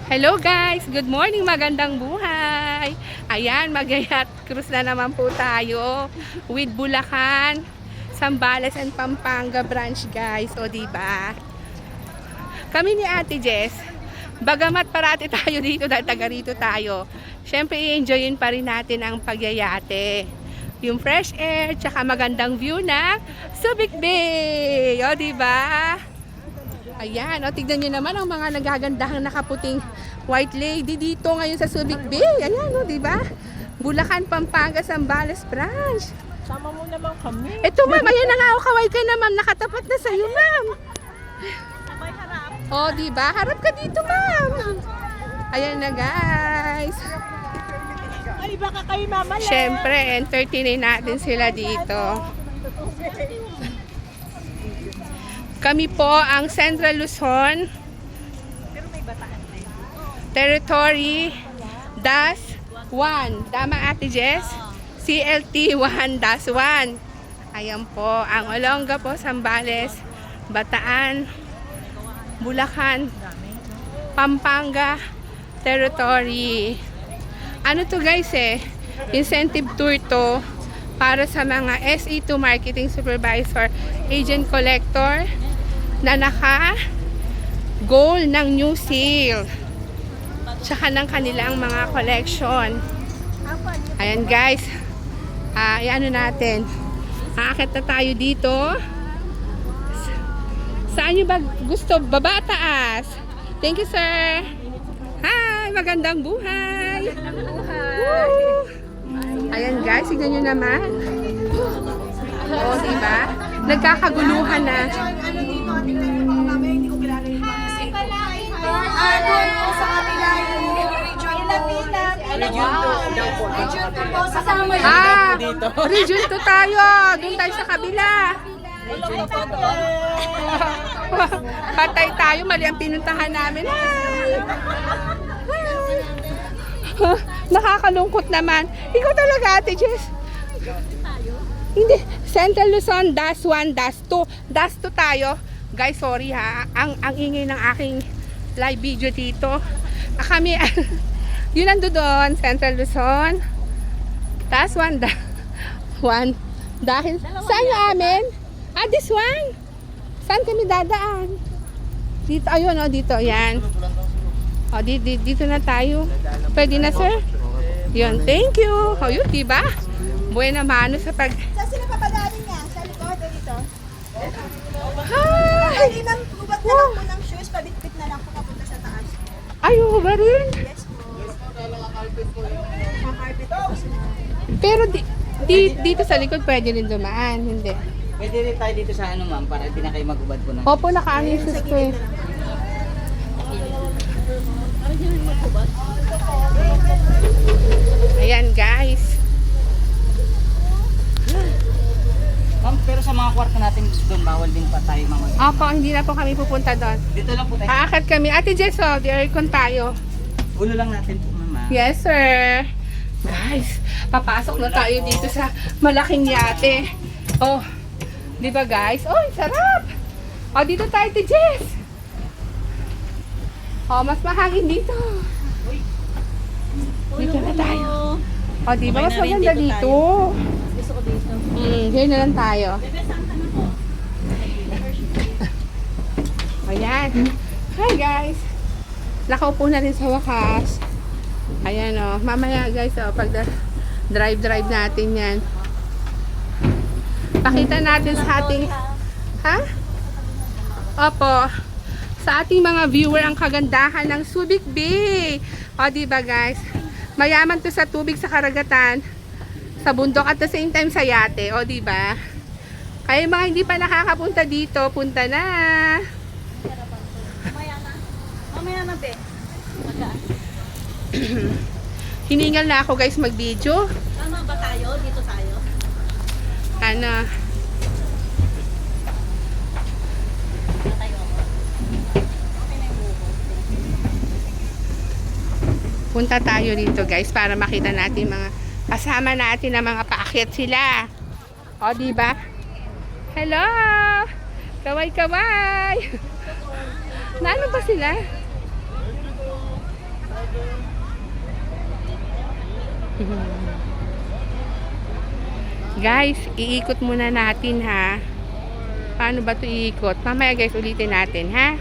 Hello guys! Good morning! Magandang buhay! Ayan, mag-yacht cruise na naman po tayo with Bulacan, Zambales and Pampanga branch guys. O diba? Kami ni Ate Jess, bagamat parati tayo dito dahil taga rito tayo, syempre i-enjoyin pa rin natin ang pagyayate. Yung fresh air, tsaka magandang view ng Subic Bay! O diba? Ayan, o tignan nyo naman ang mga nagagandahang nakaputing white lady dito ngayon sa Subic Bay. Ayan o, diba? Bulacan, Pampanga, Zambales branch. Sama mo naman kami. Ito ma'am, ayan na nga o, kaway ka na ma'am. Nakatapat na sa'yo ma'am. Sabay harap. O, diba? Harap ka dito ma'am. Ayan na guys. Ay, baka kayo mamala. Siyempre, entertainin natin sila dito. Kami po ang Central Luzon Territory -1. Tama Ate Jess? CLT 1-1. Ayan po ang Olonga po, Zambales, Bataan, Bulacan, Pampanga Territory. Ano to guys incentive tour to para sa mga SE2 Marketing Supervisor, Agent Collector na naka-goal ng new sale tsaka ng kanilang mga collection. Ayan guys, ano natin, aakit na tayo dito. Saan nyo ba gusto? Baba, taas? Thank you sir. Hi, magandang buhay. Woo! Ayan guys, tignan nyo naman. O diba, nagkakaguluhan na. Region 2 tayo. Doon tayo sa kabila. Patay tayo, mali ang pinuntahan namin. Nakakalungkot naman. Ikaw talaga Ate Jess. Hindi, Central Luzon -1, -2. -2 tayo. Guys, sorry ha. Ang ingay ng aking live video dito. Kami, yun nando doon, Central Luzon. -1, -1. Dahil, saan yung amin? This one. Saan kami dadaan? Dito, ayun o, dito, yan. O, dito na tayo. Pwede na, sir? Yun, thank you. O, yun, diba? Buena mano sa pag... Saan sila papadali niya? Sa likod o dito? Hi! Ay, nang ubat na lang po ng shoes, pabitbit na lang po kapunta sa taas. Ayaw ba rin? Yes po. Kakarpet po sila. Pero dito sa likod pwede rin dumaan, hindi. Pwede rin tayo dito sa ano ma'am, para hindi na kayo magubad po ng... Opo, nakaano yung sus ko eh. Ayan guys. Ma'am, pero sa mga kwarto natin doon, bawal din pa tayo mga... Opo, hindi na po kami pupunta doon. Dito lang po tayo. Aakyat kami. Ate Jess, di aircon tayo. Ulo lang natin po ma'am. Yes, sir. Guys, papasok na tayo dito sa malaking yate. Oh, di ba guys? Oh, sarap! Oh, dito tayo, Ate Jess. Oh, mas mahangin dito. Dito na tayo. Oh, di ba? Mas maganda dito. Gusto ko dito. Here na lang tayo. Ayan. Hi guys. Nakaupo na rin sa wakas. Ayan o. Mamaya guys pag drive natin yan. Pakita natin sa ating... Ha? Opo. Sa ating mga viewer ang kagandahan ng Subic Bay. O diba guys? Mayaman to sa tubig sa karagatan, sa bundok at the same time sa yate. O diba? Kaya mga hindi pa nakakapunta dito, punta na. Mamaya na, be. Hiningal na ako guys mag-video. Tama ba tayo? Dito tayo? Ano? Punta tayo dito guys para makita natin mga kasama natin na mga paakyat sila. O diba? Hello! Kaway-kaway! Naano ba sila? Guys, iikot muna natin ha. Paano ba ito iikot? Mamaya guys, ulitin natin ha.